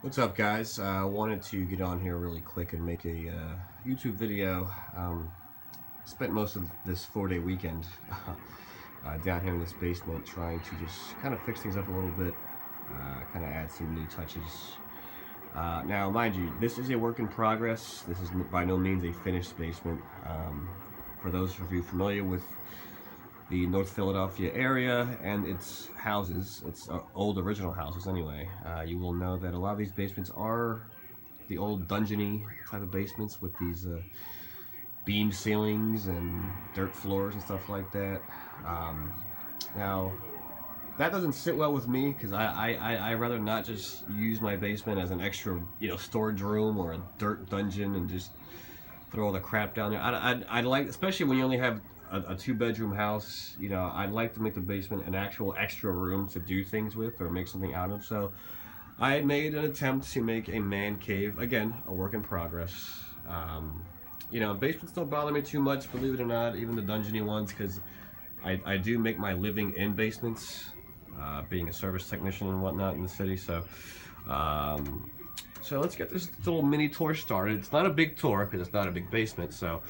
What's up, guys? I wanted to get on here really quick and make a YouTube video. Spent most of this 4-day weekend down here in this basement trying to just kind of fix things up a little bit, kind of add some new touches. Now, mind you, this is a work in progress. This is by no means a finished basement. For those of you familiar with the North Philadelphia area and its houses, its old original houses anyway, you will know that a lot of these basements are the old dungeony type of basements with these beam ceilings and dirt floors and stuff like that. Now, that doesn't sit well with me because I rather not just use my basement as an extra, storage room or a dirt dungeon and just throw all the crap down there. I'd like, especially when you only have a two-bedroom house, I'd like to make the basement an actual extra room to do things with or make something out of. So I made an attempt to make a man cave. Again, a work in progress. Basements don't bother me too much, believe it or not, even the dungeony ones, because I do make my living in basements, being a service technician and whatnot in the city. So let's get this little mini tour started. It's not a big tour because it's not a big basement. So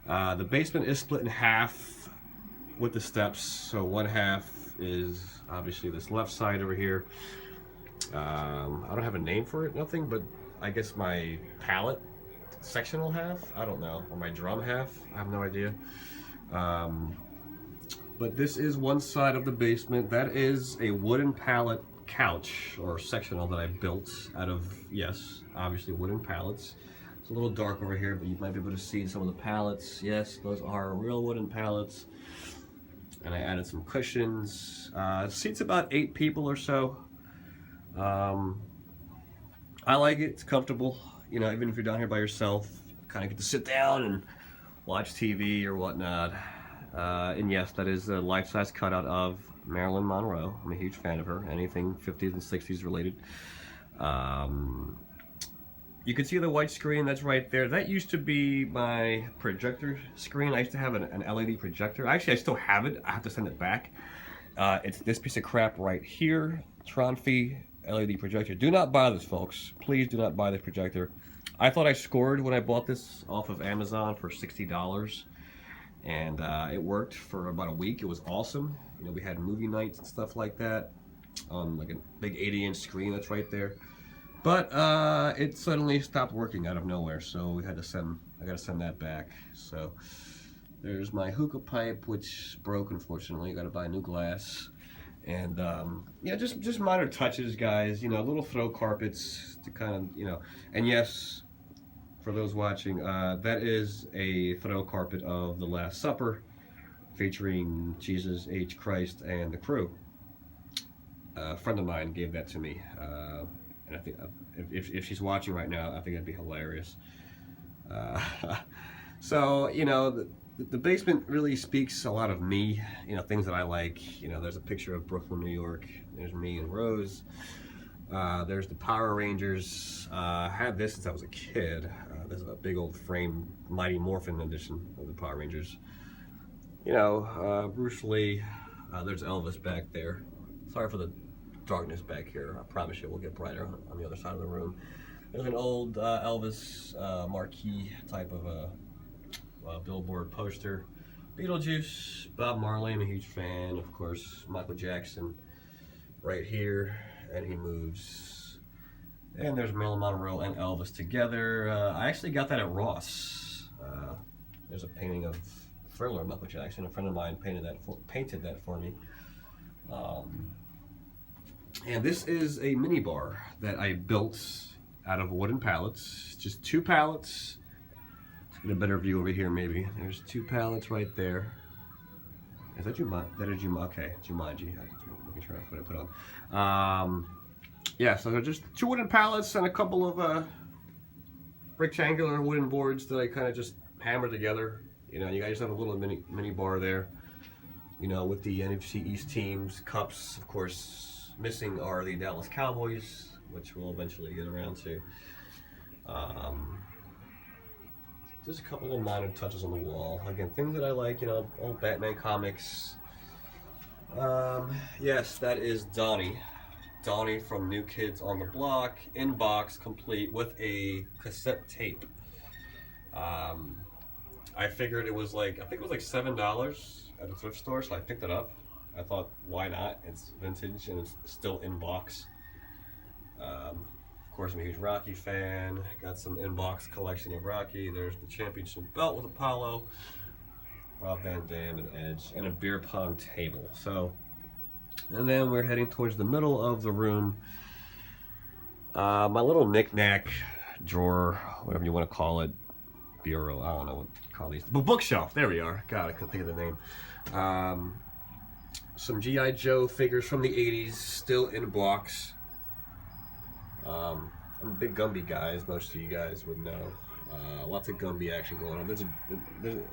the basement is split in half with the steps. So one half is obviously this left side over here. I don't have a name for it, nothing, but I guess my pallet sectional half, I don't know, or my drum half, I have no idea. But this is one side of the basement. That is a wooden pallet couch or sectional that I built out of, yes, obviously wooden pallets. It's a little dark over here, but you might be able to see some of the pallets. Yes, those are real wooden pallets. And I added some cushions. It seats about 8 people or so. I like it, it's comfortable. Even if you're down here by yourself, kind of get to sit down and watch TV or whatnot. And yes, that is a life-size cutout of Marilyn Monroe. I'm a huge fan of her. Anything 50s and 60s related. You can see the white screen that's right there. That used to be my projector screen. I used to have an LED projector. Actually, I still have it. I have to send it back. It's this piece of crap right here. Tronfi LED projector. Do not buy this, folks. Please do not buy this projector. I thought I scored when I bought this off of Amazon for $60. And it worked for about a week. It was awesome. We had movie nights and stuff like that on like a big 80-inch screen that's right there. But it suddenly stopped working out of nowhere, so I got to send that back. So there's my hookah pipe, which broke, unfortunately. Got to buy new glass. And yeah, just minor touches, guys. Little throw carpets to kind of, and yes, for those watching, that is a throw carpet of The Last Supper, featuring Jesus H. Christ and the crew. A friend of mine gave that to me, and I think if she's watching right now, I think that'd be hilarious. So the basement really speaks a lot of me, things that I like. There's a picture of Brooklyn, New York. There's me and Rose. There's the Power Rangers. I had this since I was a kid. This is a big old frame Mighty Morphin edition of the Power Rangers. Bruce Lee. There's Elvis back there. Sorry for the darkness back here. I promise you it will get brighter on the other side of the room. There's an old Elvis marquee type of a billboard poster. Beetlejuice, Bob Marley, I'm a huge fan. Of course, Michael Jackson right here, and he moves. And there's Marilyn Monroe and Elvis together. I actually got that at Ross. There's a painting of Thriller, Michael Jackson. A friend of mine painted that for me. And this is a mini bar that I built out of wooden pallets. Just 2 pallets. Let's get a better view over here, maybe. There's 2 pallets right there. Is that Jumanji? That is Jumanji. Okay, Jumanji. I'm making sure that's what I put on. Yeah, so they're just 2 wooden pallets and a couple of rectangular wooden boards that I kind of just hammered together. You guys have a little mini bar there. With the NFC East teams, cups, of course. Missing are the Dallas Cowboys, which we'll eventually get around to. Just a couple of minor touches on the wall. Again, things that I like, old Batman comics. Yes, that is Donnie. Donnie from New Kids on the Block, in box, complete, with a cassette tape. I figured it was like, I think it was like $7 at a thrift store, so I picked it up. I thought, why not? It's vintage and it's still in box. Of course, I'm a huge Rocky fan. Got some in-box collection of Rocky. There's the championship belt with Apollo, Rob Van Dam and Edge, and a beer pong table. So, and then we're heading towards the middle of the room. My little knick-knack drawer, whatever you want to call it, bureau, I don't know what to call these, but bookshelf, there we are. God, I couldn't think of the name. Some G.I. Joe figures from the 80s, still in a box. I'm a big Gumby guy, as most of you guys would know. Lots of Gumby action going on.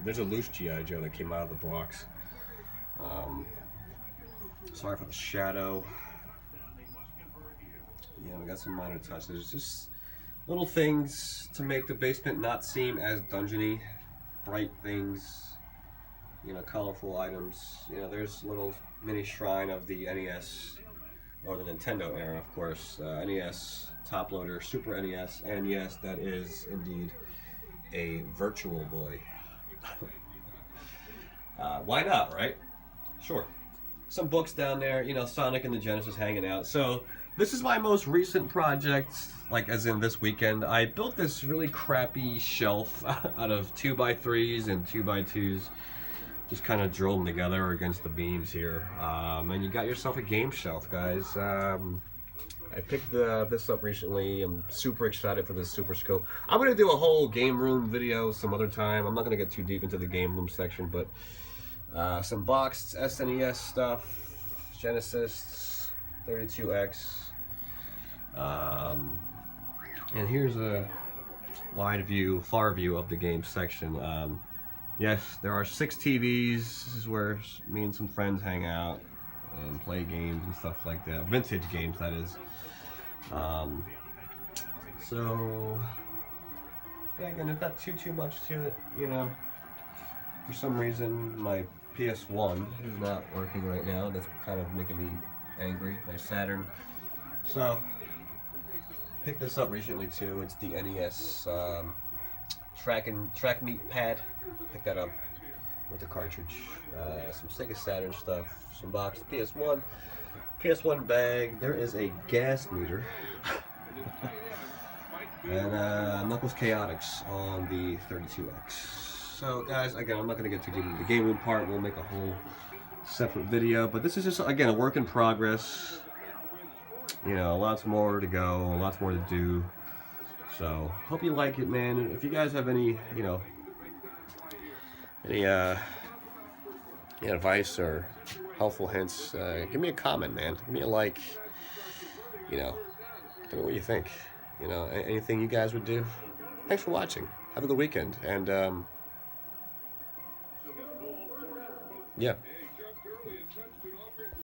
There's a loose G.I. Joe that came out of the box. Sorry for the shadow. Yeah, we got some minor touches. Just little things to make the basement not seem as dungeony. Bright things, you know, colorful items. You know, there's a little mini shrine of the NES, or the Nintendo era, of course. NES, top loader, Super NES, and yes, that is indeed a Virtual Boy. Why not, right? Sure. Some books down there, you know, Sonic and the Genesis hanging out. So this is my most recent project, like as in this weekend. I built this really crappy shelf out of 2x3s and 2x2s. Just kind of drilled them together against the beams here. And you got yourself a game shelf, guys. I picked this up recently. I'm super excited for this Super Scope. I'm going to do a whole game room video some other time. I'm not going to get too deep into the game room section, but some boxed SNES stuff, Genesis, 32X. And here's a wide view, far view of the game section. Yes, there are 6 TVs. This is where me and some friends hang out and play games and stuff like that. Vintage games, that is. So, yeah, again, there's not too much to it, you know. For some reason, my PS1 is not working right now. That's kind of making me angry. My Saturn. So, picked this up recently too. It's the NES track meet pad. Picked that up with the cartridge. Some Sega Saturn stuff. Some boxed PS1 bag. There is a gas meter. And Knuckles Chaotix on the 32X. So guys, again, I'm not going to get too deep into the game room part. We'll make a whole separate video. But this is just, again, a work in progress. You know, lots more to go, lots more to do. So, hope you like it, man. If you guys have any, you know, any advice or helpful hints, give me a comment, man. Give me a like. You know, tell me what you think. You know, anything you guys would do. Thanks for watching. Have a good weekend. And, yeah.